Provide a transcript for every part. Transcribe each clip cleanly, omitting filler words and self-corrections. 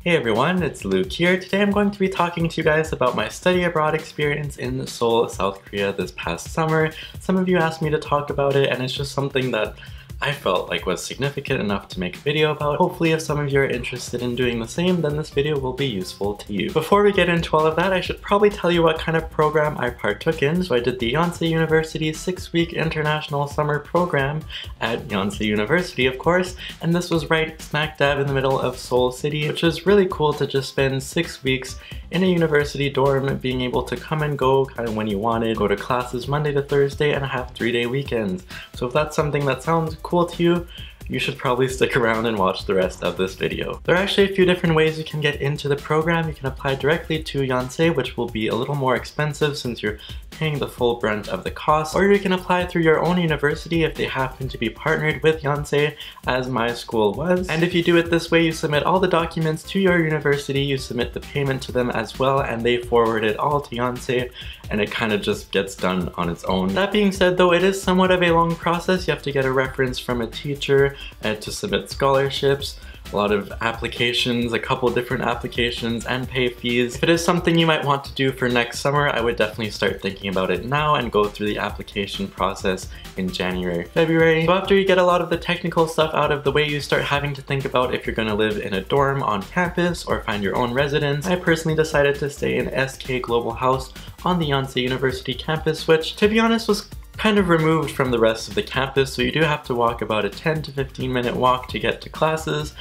Hey everyone, it's Luke here. Today I'm going to be talking to you guys about my study abroad experience in Seoul, South Korea this past summer. Some of you asked me to talk about it, and it's just something that I felt like was significant enough to make a video about. Hopefully if some of you are interested in doing the same, then this video will be useful to you. Before we get into all of that, I should probably tell you what kind of program I partook in. So I did the Yonsei University 6-week international summer program at Yonsei University, of course, and this was right smack dab in the middle of Seoul City, which is really cool to just spend 6 weeks in a university dorm, being able to come and go kind of when you wanted, go to classes Monday to Thursday, and have 3-day weekends. So if that's something that sounds cool to you, you should probably stick around and watch the rest of this video. There are actually a few different ways you can get into the program. You can apply directly to Yonsei, which will be a little more expensive since you're paying the full brunt of the cost, or you can apply through your own university if they happen to be partnered with Yonsei, as my school was. And if you do it this way, you submit all the documents to your university, you submit the payment to them as well, and they forward it all to Yonsei, and it kind of just gets done on its own. That being said though, it is somewhat of a long process. You have to get a reference from a teacher to submit scholarships, a lot of applications, a couple different applications, and pay fees. If it is something you might want to do for next summer, I would definitely start thinking about it now and go through the application process in January, February. So after you get a lot of the technical stuff out of the way, you start having to think about if you're going to live in a dorm on campus or find your own residence. I personally decided to stay in SK Global House on the Yonsei University campus, which to be honest was kind of removed from the rest of the campus, so you do have to walk about a 10 to 15 minute walk to get to classes,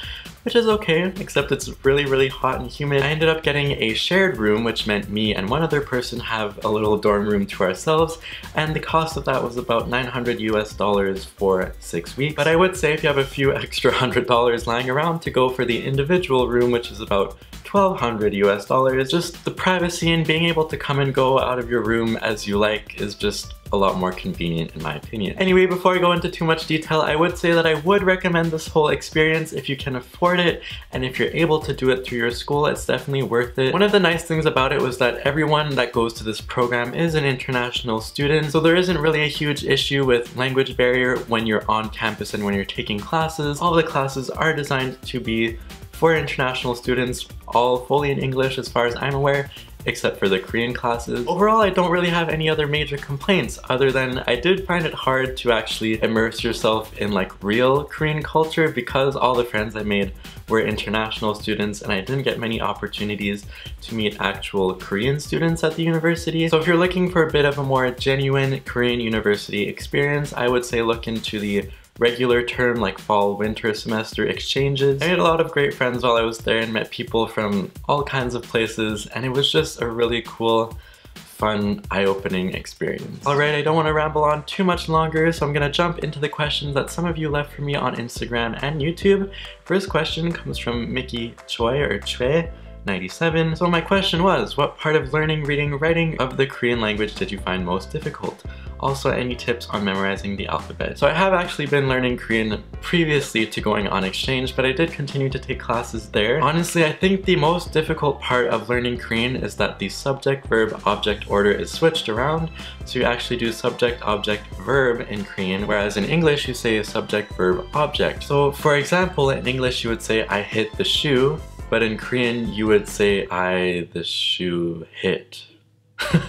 which is okay, except it's really hot and humid. I ended up getting a shared room, which meant me and one other person have a little dorm room to ourselves, and the cost of that was about $900 US for 6 weeks. But I would say if you have a few extra $100 lying around, to go for the individual room, which is about $1,200 US. Just the privacy and being able to come and go out of your room as you like is just a lot more convenient in my opinion. Anyway, before I go into too much detail, I would say that I would recommend this whole experience if you can afford it, and if you're able to do it through your school, it's definitely worth it. One of the nice things about it was that everyone that goes to this program is an international student, so there isn't really a huge issue with language barrier when you're on campus and when you're taking classes. All the classes are designed to be for international students, all fully in English as far as I'm aware, except for the Korean classes. Overall, I don't really have any other major complaints, other than I did find it hard to actually immerse yourself in like real Korean culture because all the friends I made were international students and I didn't get many opportunities to meet actual Korean students at the university. So if you're looking for a bit of a more genuine Korean university experience, I would say look into the regular term like fall-winter semester exchanges. I made a lot of great friends while I was there and met people from all kinds of places, and it was just a really cool, fun, eye-opening experience. Alright, I don't want to ramble on too much longer, so I'm gonna jump into the questions that some of you left for me on Instagram and YouTube. First question comes from Mickey Choi or Chue 97. So my question was, what part of learning, reading, writing of the Korean language did you find most difficult? Also, any tips on memorizing the alphabet? So I have actually been learning Korean previously to going on exchange, but I did continue to take classes there. Honestly, I think the most difficult part of learning Korean is that the subject, verb, object order is switched around. So you actually do subject, object, verb in Korean, whereas in English you say subject, verb, object. So for example, in English you would say I hit the shoe, but in Korean you would say the shoe hit.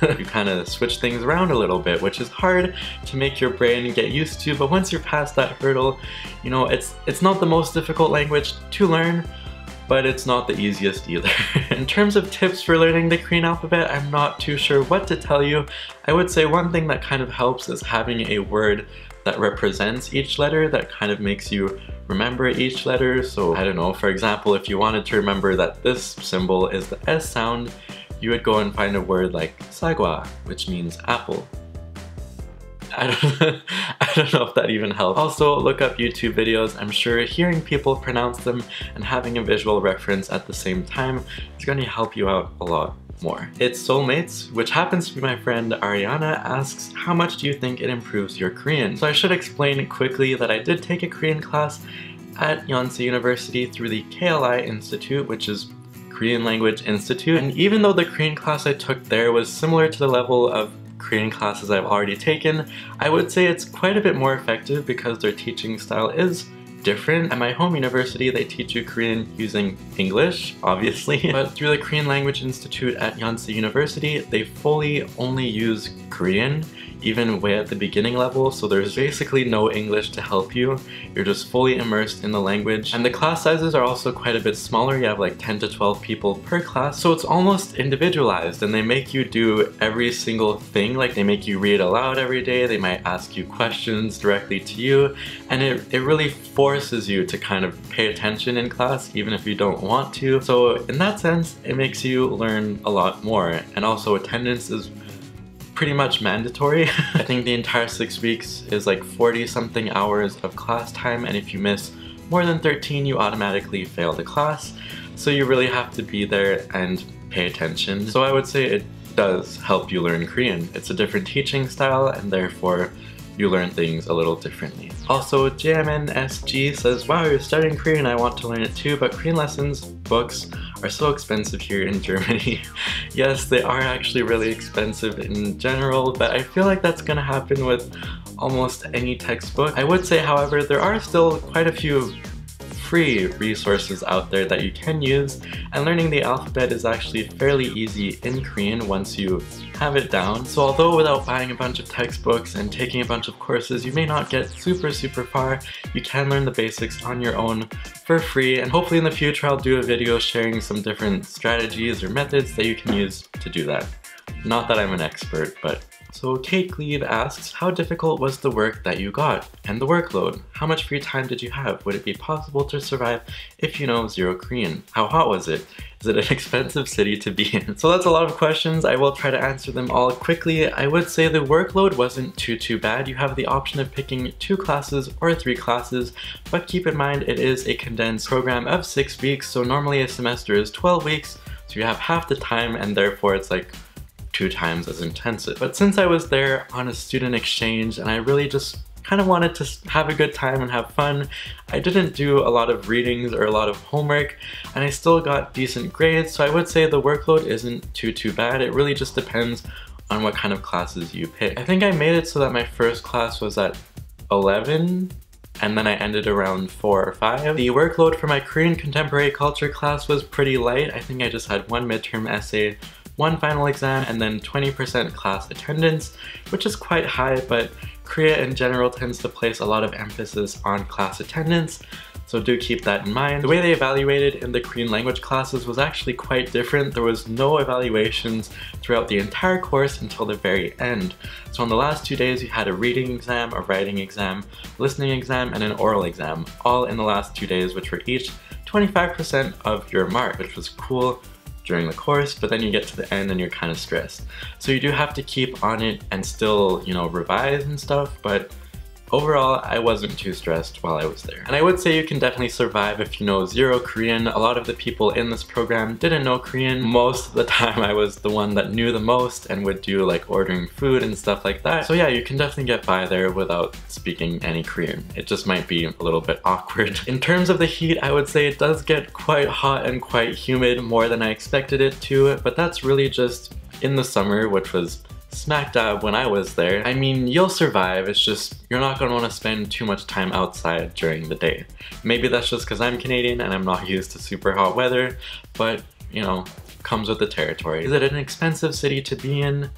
You kind of switch things around a little bit, which is hard to make your brain get used to, but once you're past that hurdle, you know, it's not the most difficult language to learn, but it's not the easiest either. In terms of tips for learning the Korean alphabet, I'm not too sure what to tell you. I would say one thing that kind of helps is having a word that represents each letter, that kind of makes you remember each letter. So I don't know, for example, if you wanted to remember that this symbol is the S sound, you would go and find a word like sagwa, which means apple. I don't know if that even helps. Also, look up YouTube videos. I'm sure hearing people pronounce them and having a visual reference at the same time is going to help you out a lot more. It's Soulmates, which happens to be my friend Ariana, asks, how much do you think it improves your Korean? So I should explain quickly that I did take a Korean class at Yonsei University through the KLI Institute, which is Korean Language Institute, and even though the Korean class I took there was similar to the level of Korean classes I've already taken, I would say it's quite a bit more effective because their teaching style is different. At my home university, they teach you Korean using English, obviously, but through the Korean Language Institute at Yonsei University, they fully only use Korean, even way at the beginning level, so there's basically no English to help you. You're just fully immersed in the language. And the class sizes are also quite a bit smaller. You have like 10 to 12 people per class, so it's almost individualized, and they make you do every single thing. Like they make you read aloud every day, they might ask you questions directly to you, and it really forces you to kind of pay attention in class, even if you don't want to. So in that sense, it makes you learn a lot more. And also attendance is pretty much mandatory. I think the entire 6 weeks is like 40 something hours of class time, and if you miss more than 13, you automatically fail the class. So you really have to be there and pay attention. So I would say it does help you learn Korean. It's a different teaching style, and therefore you learn things a little differently. Also, JMNSG says, wow, you're studying Korean, I want to learn it too, but Korean lessons books are so expensive here in Germany. Yes, they are actually really expensive in general, but I feel like that's gonna happen with almost any textbook. I would say, however, there are still quite a few free resources out there that you can use, and learning the alphabet is actually fairly easy in Korean once you have it down. So although without buying a bunch of textbooks and taking a bunch of courses, you may not get super far, you can learn the basics on your own for free, and hopefully in the future I'll do a video sharing some different strategies or methods that you can use to do that. Not that I'm an expert, but... So Kate Glebe asks, how difficult was the work that you got? And the workload? How much free time did you have? Would it be possible to survive if you know zero Korean? How hot was it? Is it an expensive city to be in? So that's a lot of questions. I will try to answer them all quickly. I would say the workload wasn't too bad. You have the option of picking 2 classes or 3 classes, but keep in mind it is a condensed program of 6 weeks, so normally a semester is 12 weeks, so you have half the time, and therefore it's like 2 times as intensive. But since I was there on a student exchange and I really just kind of wanted to have a good time and have fun, I didn't do a lot of readings or a lot of homework, and I still got decent grades, so I would say the workload isn't too bad. It really just depends on what kind of classes you pick. I think I made it so that my first class was at 11, and then I ended around 4 or 5. The workload for my Korean contemporary culture class was pretty light. I think I just had 1 midterm essay, 1 final exam, and then 20% class attendance, which is quite high, but Korea in general tends to place a lot of emphasis on class attendance, so do keep that in mind. The way they evaluated in the Korean language classes was actually quite different. There was no evaluations throughout the entire course until the very end. So on the last 2 days you had a reading exam, a writing exam, listening exam, and an oral exam, all in the last 2 days, which were each 25% of your mark, which was cool during the course, but then you get to the end and you're kind of stressed. So you do have to keep on it and still, you know, revise and stuff, but overall, I wasn't too stressed while I was there. And I would say you can definitely survive if you know zero Korean. A lot of the people in this program didn't know Korean. Most of the time I was the one that knew the most and would do like ordering food and stuff like that. So yeah, you can definitely get by there without speaking any Korean. It just might be a little bit awkward. In terms of the heat, I would say it does get quite hot and quite humid, more than I expected it to, but that's really just in the summer, which was smack dab when I was there. I mean, you'll survive, it's just you're not going to want to spend too much time outside during the day. Maybe that's just because I'm Canadian and I'm not used to super hot weather, but you know, comes with the territory. Is it an expensive city to be in?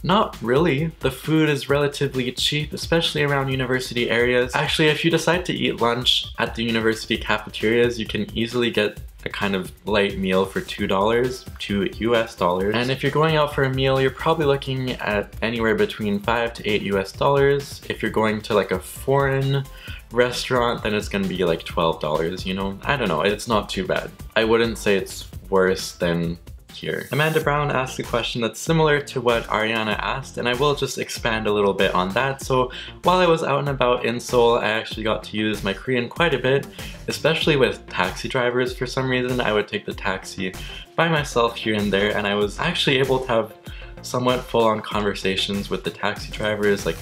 Not really. The food is relatively cheap, especially around university areas. Actually, if you decide to eat lunch at the university cafeterias, you can easily get a kind of light meal for $2, $2 US. And if you're going out for a meal, you're probably looking at anywhere between $5 to $8 US. If you're going to like a foreign restaurant, then it's gonna be like $12, you know? I don't know, it's not too bad. I wouldn't say it's worse than here. Amanda Brown asked a question that's similar to what Ariana asked, and I will just expand a little bit on that. So while I was out and about in Seoul, I actually got to use my Korean quite a bit, especially with taxi drivers. For some reason, I would take the taxi by myself here and there, and I was actually able to have somewhat full-on conversations with the taxi drivers, like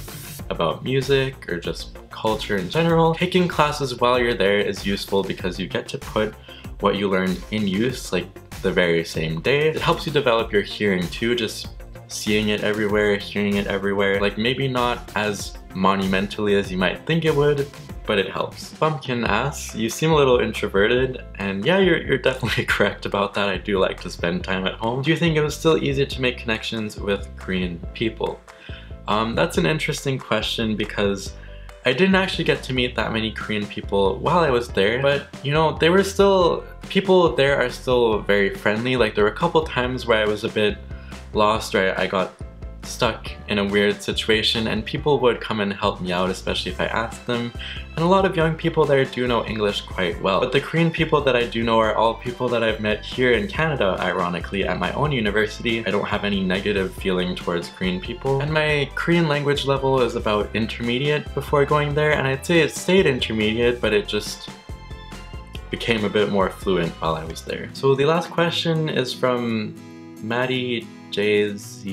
about music or just culture in general. Taking classes while you're there is useful because you get to put what you learned in use, like the very same day. It helps you develop your hearing too, just seeing it everywhere, hearing it everywhere. Like maybe not as monumentally as you might think it would, but it helps. Bumpkin asks, you seem a little introverted, and yeah, you're definitely correct about that. I do like to spend time at home. Do you think it was still easier to make connections with Korean people? That's an interesting question because I didn't actually get to meet that many Korean people while I was there, but you know, people there are still very friendly. Like there were a couple times where I was a bit lost or I got stuck in a weird situation and people would come and help me out, especially if I asked them. And a lot of young people there do know English quite well. But the Korean people that I do know are all people that I've met here in Canada, ironically, at my own university. I don't have any negative feeling towards Korean people. And my Korean language level is about intermediate before going there, and I'd say it stayed intermediate, but it just became a bit more fluent while I was there. So the last question is from Maddie Jay's.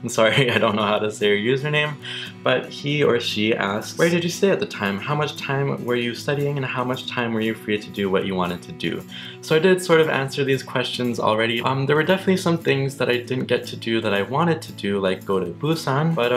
I'm sorry, I don't know how to say your username, but he or she asks, where did you stay at the time? How much time were you studying and how much time were you free to do what you wanted to do? So I did sort of answer these questions already. There were definitely some things that I didn't get to do that I wanted to do, like go to Busan, but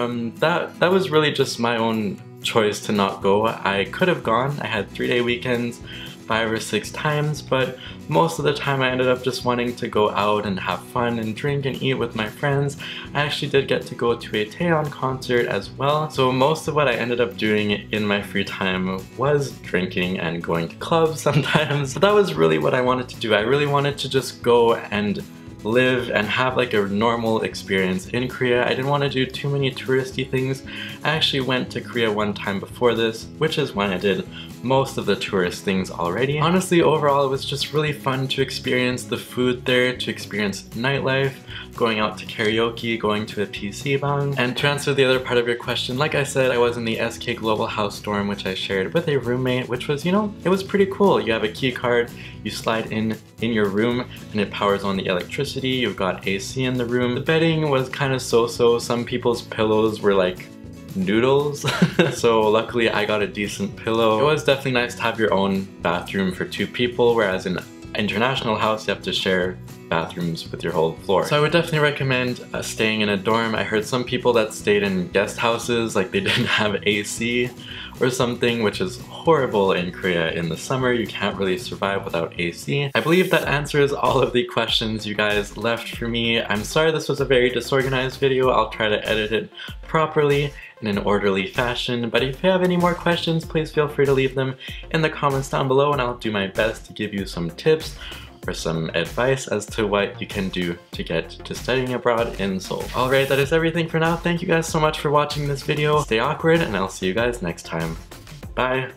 that was really just my own choice to not go. I could have gone. I had 3-day weekends 5 or 6 times, but most of the time I ended up just wanting to go out and have fun and drink and eat with my friends. I actually did get to go to a Taeyeon concert as well, so most of what I ended up doing in my free time was drinking and going to clubs sometimes. But that was really what I wanted to do. I really wanted to just go and live and have like a normal experience in Korea. I didn't want to do too many touristy things. I actually went to Korea one time before this, which is when I did most of the tourist things already. Honestly, overall it was just really fun to experience the food there, to experience nightlife, going out to karaoke, going to a PC bang. And to answer the other part of your question, like I said, I was in the SK Global House dorm, which I shared with a roommate, which was, you know, it was pretty cool. You have a key card, you slide in your room, and it powers on the electricity. You've got AC in the room. The bedding was kind of so-so. Some people's pillows were like noodles. So luckily I got a decent pillow. It was definitely nice to have your own bathroom for 2 people, whereas in international house you have to share bathrooms with your whole floor. So I would definitely recommend staying in a dorm. I heard some people that stayed in guest houses, like they didn't have AC or something, which is horrible in Korea in the summer. You can't really survive without AC. I believe that answers all of the questions you guys left for me. I'm sorry this was a very disorganized video. I'll try to edit it properly in an orderly fashion, but if you have any more questions, please feel free to leave them in the comments down below and I'll do my best to give you some tips or some advice as to what you can do to get to studying abroad in Seoul. Alright, that is everything for now. Thank you guys so much for watching this video. Stay awkward and I'll see you guys next time. Bye!